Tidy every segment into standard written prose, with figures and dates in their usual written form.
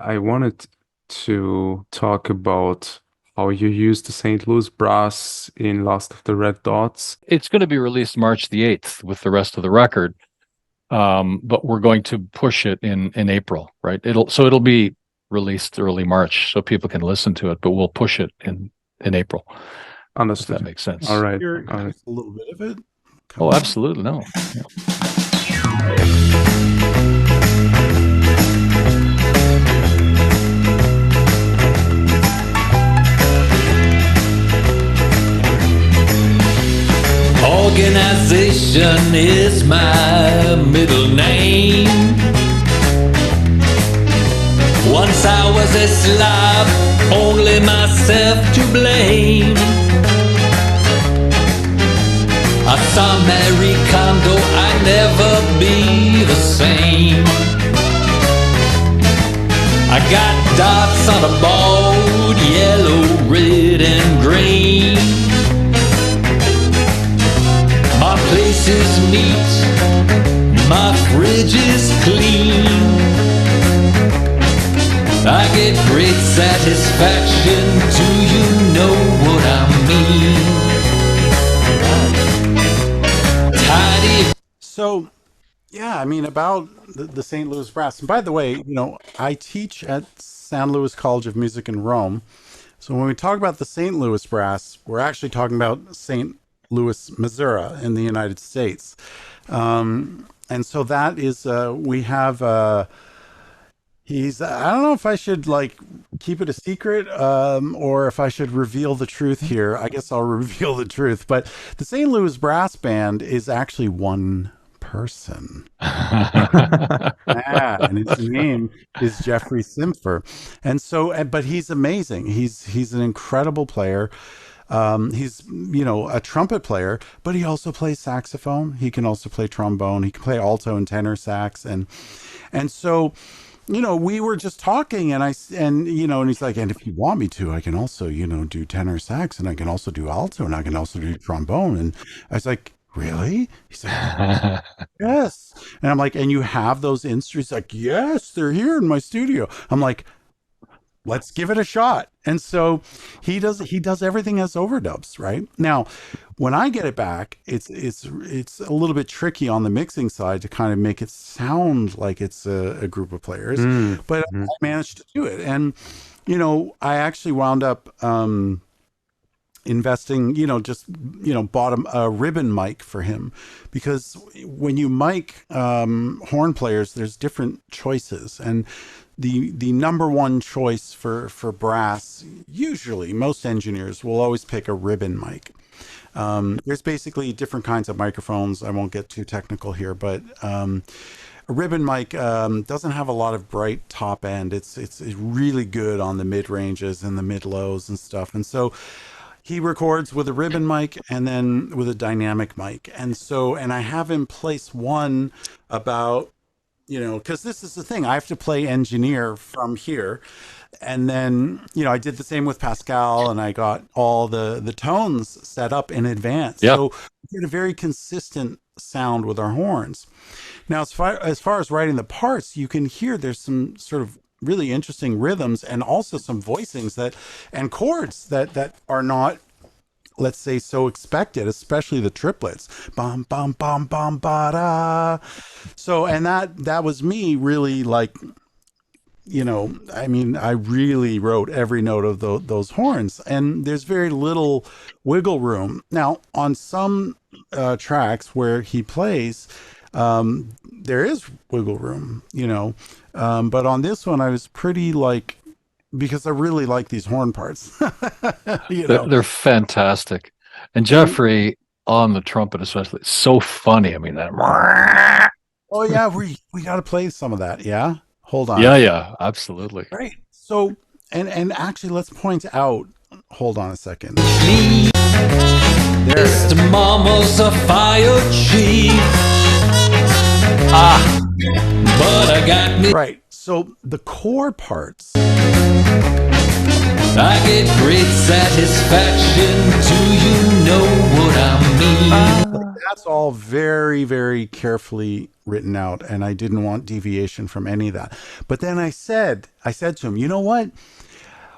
I wanted to talk about how you use the St. Louis brass in Last of the Red Dots. It's going to be released March the 8th with the rest of the record. But we're going to push it in April, right? It'll be released early March so people can listen to it, but we'll push it in April, if that Understood. makes All sense. right. Hear All right. just a little bit of it. Come Oh, on. absolutely. No. Yeah. Organization is my middle name. Once I was a slob, only myself to blame. I saw Marie Kondo, I'd never be the same. I got dots on a board, yellow, red, and green. My place is neat, my fridge is clean. I get great satisfaction, do you know what I mean? Tidy. So, yeah, I mean, about the St. Louis Brass. And by the way, I teach at San Luis College of Music in Rome. So when we talk about the St. Louis Brass, we're actually talking about St. Louis, Missouri in the United States. And so that is, we have, I don't know if I should like keep it a secret, or if I should reveal the truth here. I guess I'll reveal the truth. But the St. Louis Brass Band is actually one person. Yeah, and his name is Jeffrey Simpfer. And so, but he's amazing. He's an incredible player. He's a trumpet player, but he also plays saxophone. He can also play trombone. He can play alto and tenor sax, and so we were just talking, and he's like, and if you want me to, I can also do tenor sax, and I can also do alto, and I can also do trombone. And I was like, really? He's like, yes. And I'm like, and you have those instruments? Like, yes, they're here in my studio. I'm like, let's give it a shot. And so he does everything as overdubs, right? Now, when I get it back, it's a little bit tricky on the mixing side to kind of make it sound like it's a group of players, Mm, but I mhm. managed to do it. And I actually wound up investing, just bought a ribbon mic for him, because when you mic horn players, there's different choices, and the number one choice for brass, usually most engineers will always pick a ribbon mic. There's basically different kinds of microphones. I won't get too technical here, but a ribbon mic doesn't have a lot of bright top end. It's really good on the mid ranges and the mid lows and stuff. And so he records with a ribbon mic and then with a dynamic mic. And I have him place one about, because this is the thing, I have to play engineer from here. And then, I did the same with Pascal, and I got all the tones set up in advance. Yep. So we get a very consistent sound with our horns. Now, as far as writing the parts, you can hear there's some sort of really interesting rhythms, and also some voicings and chords that are not, let's say, so expected, especially the triplets. Bum bum bum bum ba da. So, and that was me really, like, I mean, I really wrote every note of those horns, and there's very little wiggle room. Now, on some tracks where he plays, there is wiggle room, but on this one, I was pretty, like, because I really like these horn parts, you They're, know. they're fantastic. And And Jeffrey on the trumpet, especially, so funny. I mean, that. oh yeah, we got to play some of that. Yeah, hold on a Yeah, second. yeah, absolutely. Right. So, and actually, let's point out. Hold on a second. There it Mr. is. Mama's a fire chief. Ah, but I got me. Right. So the core parts. I get great satisfaction. Do you know what I mean? That's all very, very carefully written out, and I didn't want deviation from any of that. But then I said to him, you know what?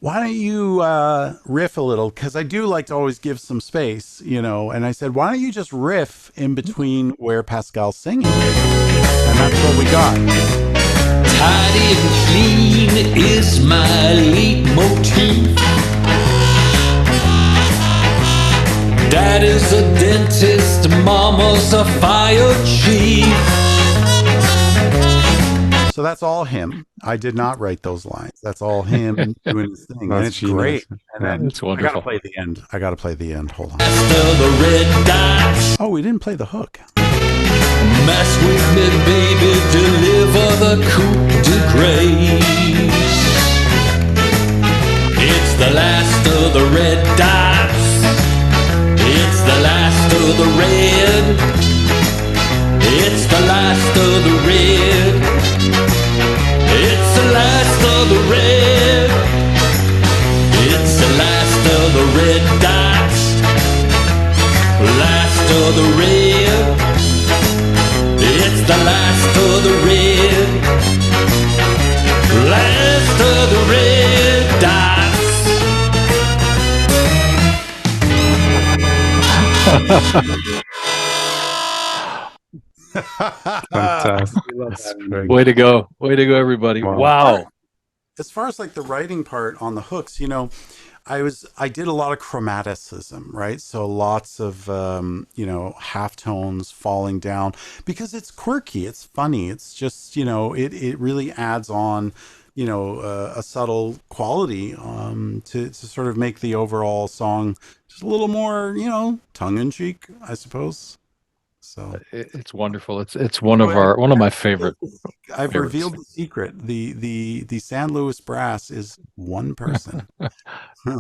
Why don't you riff a little? Because I do like to always give some space, you know. And I said, why don't you just riff in between where Pascal's singing? And that's what we got. Tidy and clean is my leitmotif. Daddy's a dentist, mama's a fire chief. So that's all him. I did not write those lines. That's all him doing his thing. And That's it's genius. great. And then It's I wonderful. gotta play the end. I gotta play the end. Hold on. After the red dots, Oh, we didn't play the hook. mess with me, baby, deliver the coup de grace. It's the last of the red dots. It's the last of the red. It's the last of the red. It's the last of the red. It's the last of the red dots. Last of the red. It's the last of the red. Last of the red dots. Fantastic. That's great. Way to go, everybody! Wow. Wow. As far as like the writing part on the hooks, you know, I did a lot of chromaticism, right? So lots of you know, half tones falling down because it's quirky, it's funny, it's just, you know, it really adds on, you know, a subtle quality to sort of make the overall song just a little more, you know, tongue in cheek, I suppose. So It's wonderful. It's one of my favorite. I've favorites. revealed the secret. The San Luis Brass is one person.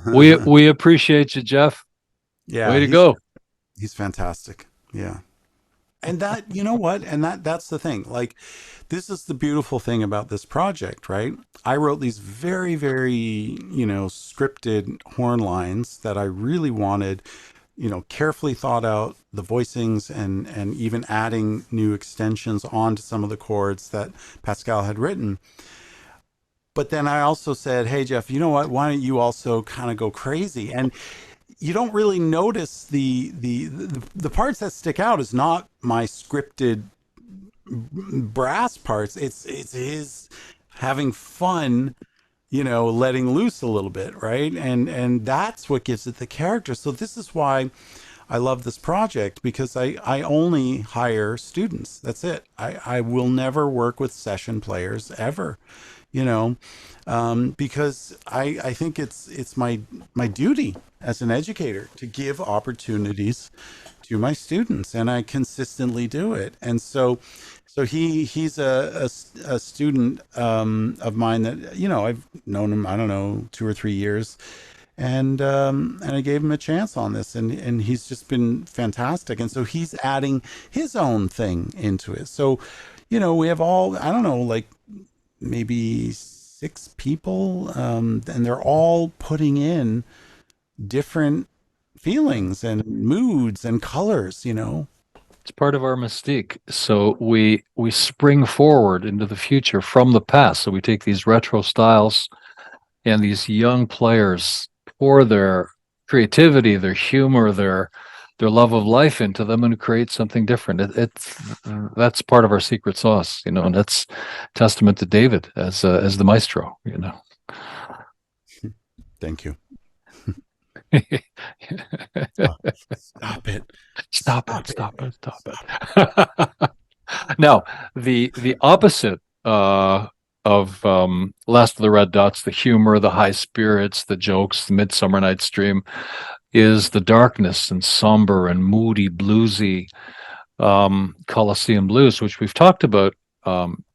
We appreciate you, Jeff. Yeah, Way to go. He's fantastic. Yeah. And that, you know what? And that's the thing. Like, this is the beautiful thing about this project, right? I wrote these very, very, you know, scripted horn lines that I really wanted, you know, carefully thought out, the voicings and even adding new extensions onto some of the chords that Pascal had written. But then I also said, hey, Jeff, you know what? Why don't you also kind of go crazy? And you don't really notice the parts that stick out is not my scripted brass parts. It's his having fun, you know, letting loose a little bit, right? And that's what gives it the character. So this is why I love this project, because I only hire students. That's it. I will never work with session players ever, you know, because I think it's my duty as an educator to give opportunities to my students, and I consistently do it. And so he's a student of mine that, you know, I've known him, I don't know, 2 or 3 years, and I gave him a chance on this, and he's just been fantastic. And so he's adding his own thing into it. So, you know, we have all, I don't know, like maybe 6 people, and they're all putting in different feelings and moods and colors, you know. It's part of our mystique. So we spring forward into the future from the past. So we take these retro styles, and these young players pour their creativity, their humor, their love of life into them and create something different. That's part of our secret sauce, you know, and that's testament to David as the maestro, you know. Thank you. Stop it. Now, the opposite of Last of the Red Dots, the humor, the high spirits, the jokes, the Midsummer Night's Dream, is the darkness and somber and moody, bluesy Colosseum Blues, which we've talked about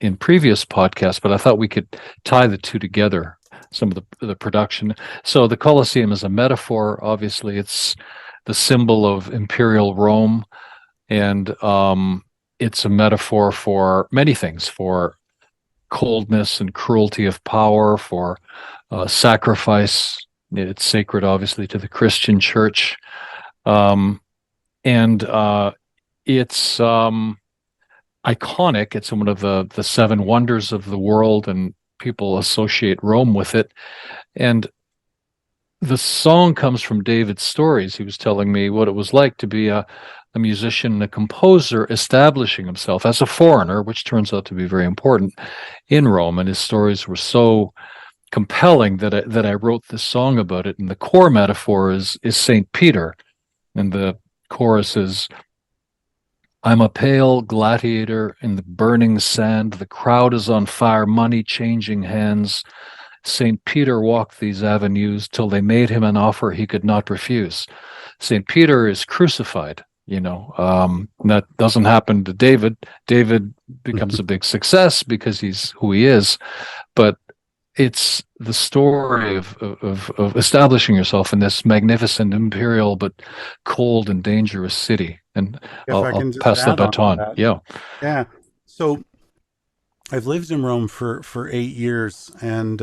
in previous podcasts, but I thought we could tie the two together, some of the production. So the Colosseum is a metaphor. Obviously, it's the symbol of imperial Rome, and it's a metaphor for many things, for coldness and cruelty of power, for sacrifice, It's sacred, obviously, to the Christian church. And it's iconic. It's one of the seven wonders of the world, and people associate Rome with it. And the song comes from David's stories. He was telling me what it was like to be a musician and a composer establishing himself as a foreigner, which turns out to be very important in Rome. And his stories were so compelling that I wrote this song about it. And the core metaphor is Saint Peter. And the chorus is, I'm a pale gladiator in the burning sand. The crowd is on fire, money changing hands. St. Peter walked these avenues till they made him an offer he could not refuse. St. Peter is crucified, that doesn't happen to David. David becomes a big success because he's who he is, but it's the story of establishing yourself in this magnificent, imperial, but cold and dangerous city. And I'll pass the baton. Yeah. Yeah. So I've lived in Rome for 8 years, and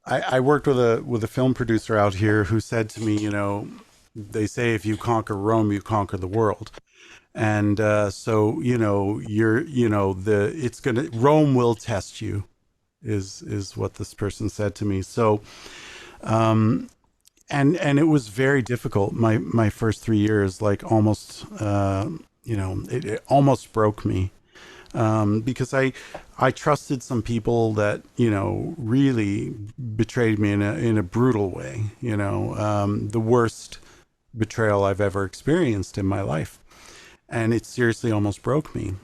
I worked with a film producer out here who said to me, they say if you conquer Rome, you conquer the world. And so Rome will test you, is what this person said to me. So and it was very difficult. My first 3 years, like almost it almost broke me. Because I trusted some people that, really betrayed me in a brutal way, the worst betrayal I've ever experienced in my life. And it seriously almost broke me.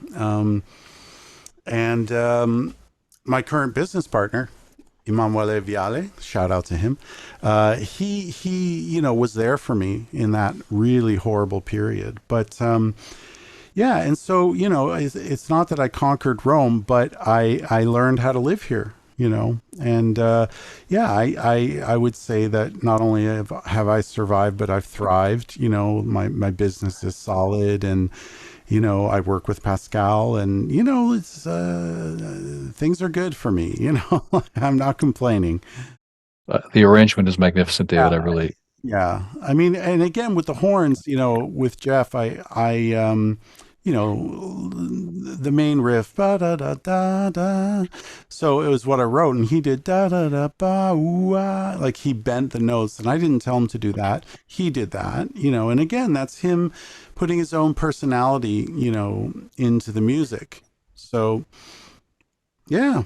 My current business partner, Emanuele Viale, shout out to him. He was there for me in that really horrible period. But, yeah, and so, it's not that I conquered Rome, but I learned how to live here, and I would say that not only have I survived, but I've thrived. My business is solid, and I work with Pascal, and it's things are good for me. I'm not complaining. The arrangement is magnificent, David. Yeah, I mean, and again with the horns, with Jeff, the main riff, ba da da da da. So it was what I wrote, and he did da da da ba ooh, ah. Like he bent the notes, and I didn't tell him to do that. He did that, and again, that's him putting his own personality, into the music. So, yeah.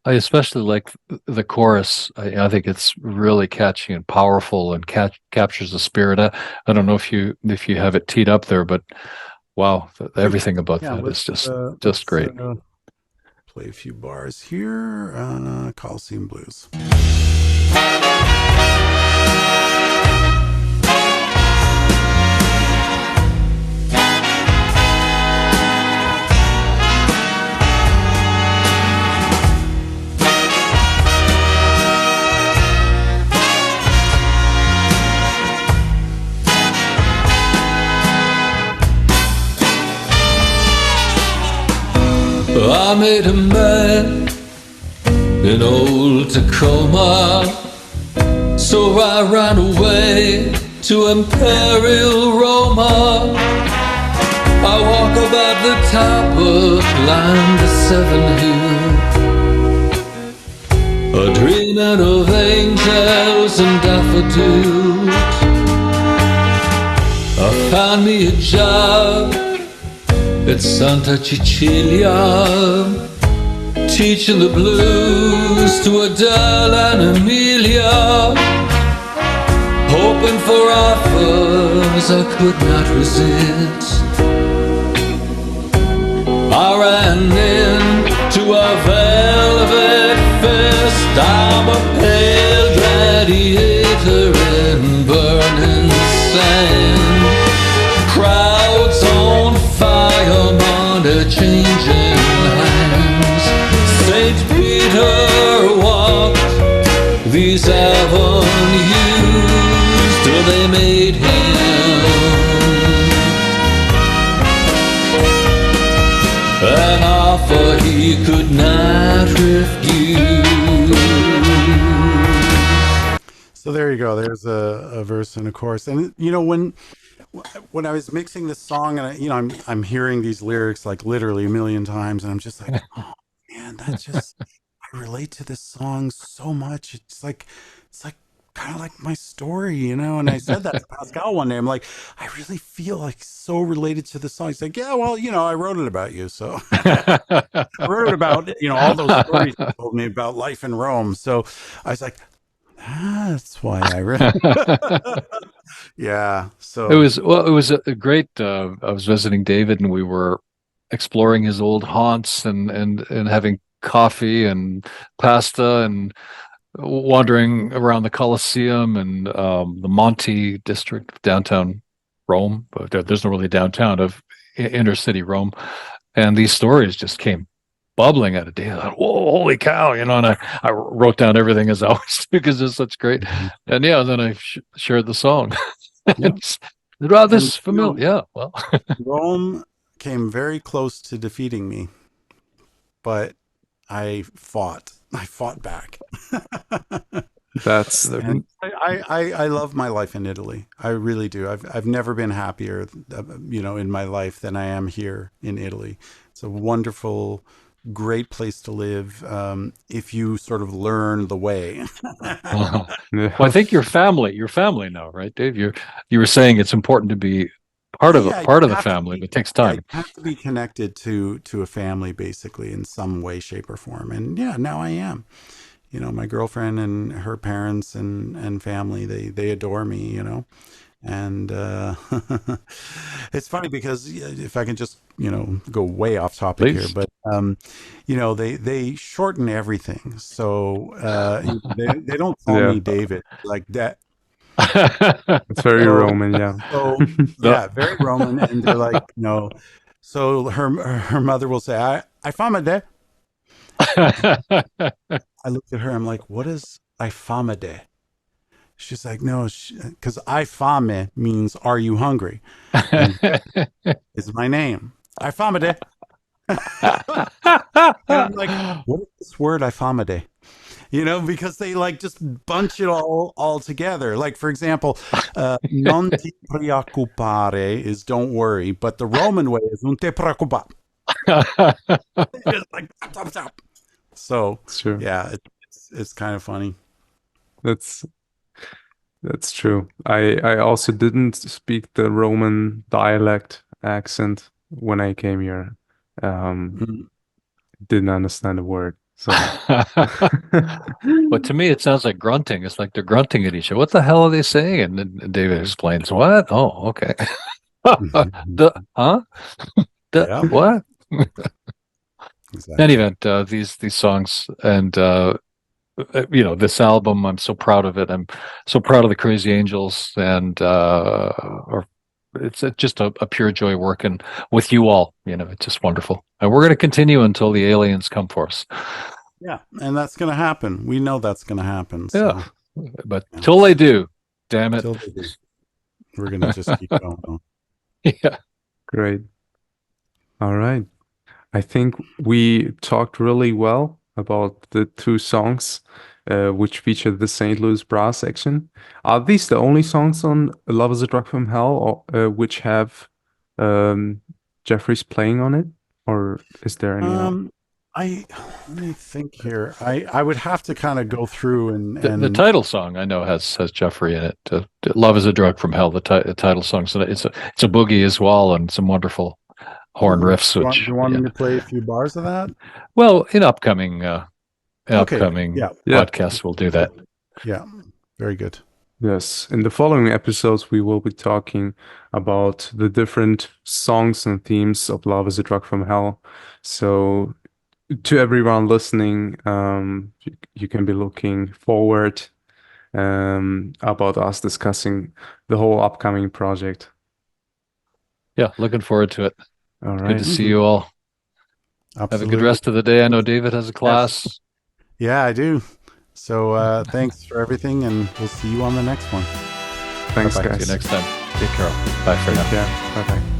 I especially like the chorus. I think it's really catchy and powerful, and captures the spirit. I don't know if you have it teed up there, but wow, everything about that is just great. Play a few bars here. Colosseum Blues. I made a man in old Tacoma, so I ran away to Imperial Roma. I walk about the top of climb the seven hill, a dreaming of angels and daffodils. I found me a job at Santa Cecilia, teaching the blues to Adele and Amelia, hoping for offers I could not resist. I ran into a velvet fist. I'm a pale gladiator in burning sand, crowds on fire, money changing hands. St. Peter walked these avenues till they made him an offer he could not refuse. So there you go. There's a verse and a chorus. And you know, when I was mixing this song, and I'm hearing these lyrics like literally a million times, and I'm just like, oh man, that's just I relate to this song so much. It's like kind of like my story, you know. And I said that to Pascal one day. I'm like, I really feel like so related to the song. He's like, yeah, well, I wrote it about you, so I wrote it about all those stories you told me about life in Rome. So I was like, that's why I read. Yeah. It So was well, it was a great. I was visiting David, and we were exploring his old haunts and having coffee and pasta and wandering around the Colosseum and the Monte district of downtown Rome. But there's no really downtown of inner city Rome, and these stories just came bubbling out of David. Whoa, holy cow! And I wrote down everything as I always do because it's such great. And yeah, then I shared the song. yeah. Wow, this And is familiar. Yeah, well, Rome came very close to defeating me, but I fought. I fought back. That's And I love my life in Italy. I really do. I've never been happier, in my life than I am here in Italy. It's a wonderful, great place to live, if you sort of learn the way. well, yeah. I think your family now, right, Dave? You were saying it's important to be Yeah, part you of the have to family, be. but it takes Yeah, you time. have to be connected to a family basically in some way, shape, or form. And yeah, now I am. My girlfriend and her parents and family, they adore me. And it's funny because if I can just go way off topic here, Please. but they shorten everything, so they don't call Yeah, me David like that. it's very So Roman, yeah. so The- yeah, very Roman, and they're like So her mother will say, I found my dad. I looked at her. I'm like, what is I famade? She's like, no, because I fame means are you hungry? And is my name. I famade. And I'm like, what is this word I famade? Because they like just bunch it all together. Like for example, non ti preoccupare is don't worry, but the Roman way is non te preoccupa. It's like stop, stop. So Sure. yeah, it's kind of funny. That's that's true. I also didn't speak the Roman dialect accent when I came here. Um, Mm. didn't understand a word. So But to me, it sounds like grunting. It's like they're grunting at each other. What the hell are they saying? And then David explains, what? Oh, okay. Huh? Yeah, What? In any exactly. event, these songs and this album, I'm so proud of it. I'm so proud of the Crazy Angels, and it's just a pure joy working with you all. It's just wonderful, and we're going to continue until the aliens come for us. Yeah, and that's going to happen. We know that's going to happen. Yeah, So but yeah, till they do, damn it. till they do, we're going to just keep going. Yeah. great. All right. I think we talked really well about the two songs which feature the St. Louis Brass section. Are these the only songs on Love is a Drug from Hell which have um, Jeffries playing on it? Or is there any else? I Let me think here. I would have to kind of go through The and title song I know has Jeffrey in it. "Love Is a Drug from Hell." The title song, so it's a boogie as well, and some wonderful horn riffs. do Which you want yeah, me to play a few bars of that? well, in upcoming Okay. Yeah. Yeah. podcasts, we'll do that. Yeah. Very good. Yes. In the following episodes, we will be talking about the different songs and themes of Love is a Drug from Hell. So to everyone listening, you can be looking forward about us discussing the whole upcoming project. Yeah, looking forward to it. All Good to right. see you all. Have a good Absolutely. rest of the day. I know David has a class. Yeah, I do. So thanks for everything, and we'll see you on the next one. Thanks, Bye-bye. guys. See you next time. Take care. Bye for now. Yeah. Bye bye.